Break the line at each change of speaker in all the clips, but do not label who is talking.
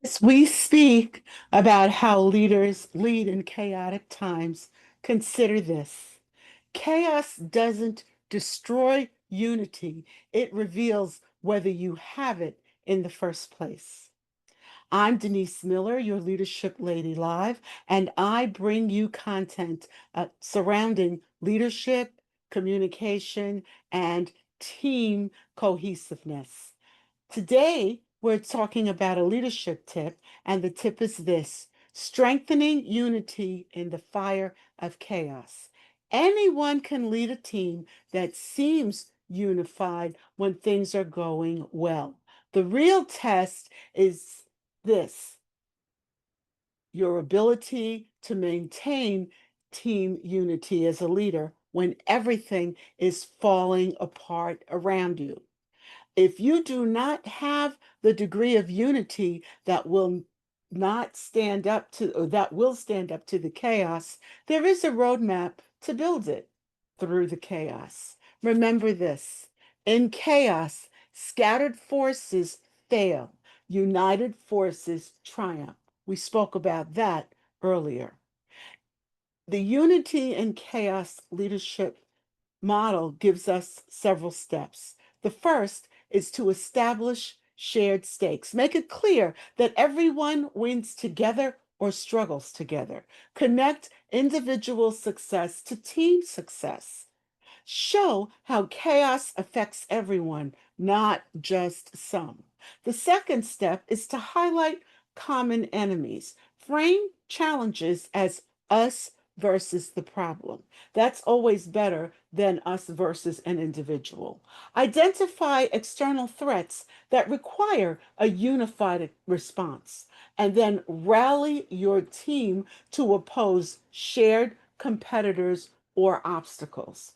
As we speak about how leaders lead in chaotic times, consider this. Chaos doesn't destroy unity, it reveals whether you have it in the first place. I'm Denise Miller, your Leadership Lady Live, and I bring you content surrounding leadership, communication, and team cohesiveness. Today, we're talking about a leadership tip, and the tip is this: strengthening unity in the fire of chaos. Anyone can lead a team that seems unified when things are going well. The real test is this: your ability to maintain team unity as a leader when everything is falling apart around you. If you do not have the degree of unity that will not stand up to, or that will stand up to the chaos, there is a roadmap to build it through the chaos. Remember this: in chaos, scattered forces fail, united forces triumph. We spoke about that earlier. The unity and chaos leadership model gives us several steps. The first is to establish shared stakes. Make it clear that everyone wins together or struggles together. Connect individual success to team success. Show how chaos affects everyone, not just some. The second step is to highlight common enemies. Frame challenges as us versus the problem. That's always better than us versus an individual. Identify external threats that require a unified response, and then rally your team to oppose shared competitors or obstacles.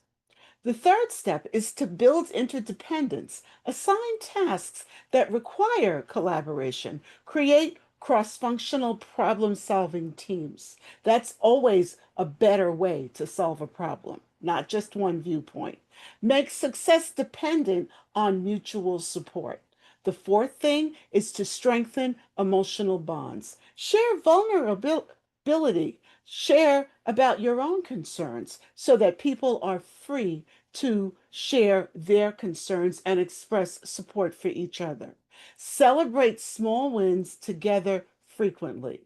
The third step is to build interdependence, assign tasks that require collaboration, create cross-functional problem-solving teams. That's always a better way to solve a problem, not just one viewpoint. Make success dependent on mutual support. The fourth thing is to strengthen emotional bonds. Share vulnerability. Share about your own concerns so that people are free to share their concerns and express support for each other. Celebrate small wins together frequently.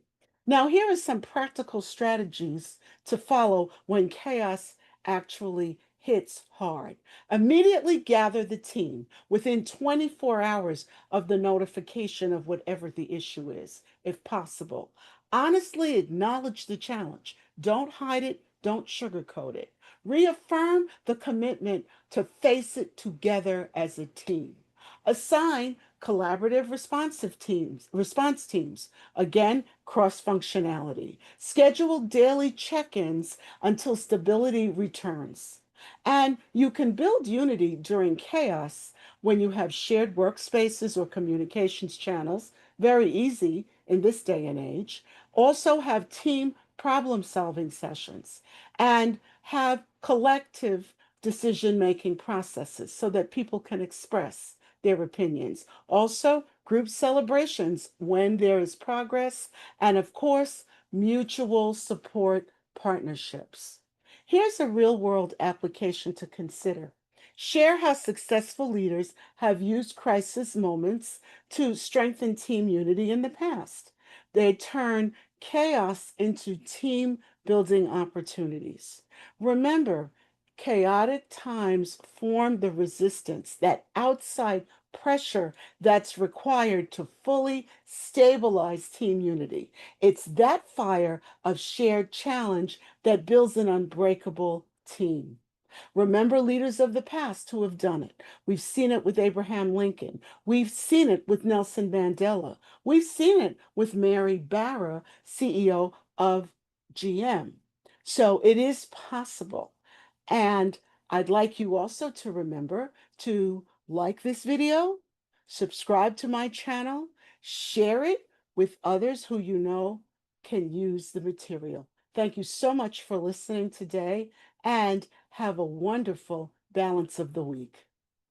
Now, here are some practical strategies to follow when chaos actually hits hard. Immediately gather the team within 24 hours of the notification of whatever the issue is, if possible. Honestly acknowledge the challenge. Don't hide it, don't sugarcoat it. Reaffirm the commitment to face it together as a team. Assign collaborative response teams. Again, cross functionality. Schedule daily check ins until stability returns. And you can build unity during chaos when you have shared workspaces or communications channels. Very easy in this day and age. Also, have team problem solving sessions and have collective decision-making processes so that people can express their opinions. Also, group celebrations when there is progress, and of course, mutual support partnerships. Here's a real-world application to consider. Share how successful leaders have used crisis moments to strengthen team unity in the past. They turn chaos into team building opportunities. Remember, chaotic times form the resistance, that outside pressure that's required to fully stabilize team unity. It's that fire of shared challenge that builds an unbreakable team. Remember leaders of the past who have done it. We've seen it with Abraham Lincoln. We've seen it with Nelson Mandela. We've seen it with Mary Barra, CEO of GM. So it is possible. And I'd like you also to remember to like this video, subscribe to my channel, share it with others who you know can use the material. Thank you so much for listening today, and have a wonderful balance of the week.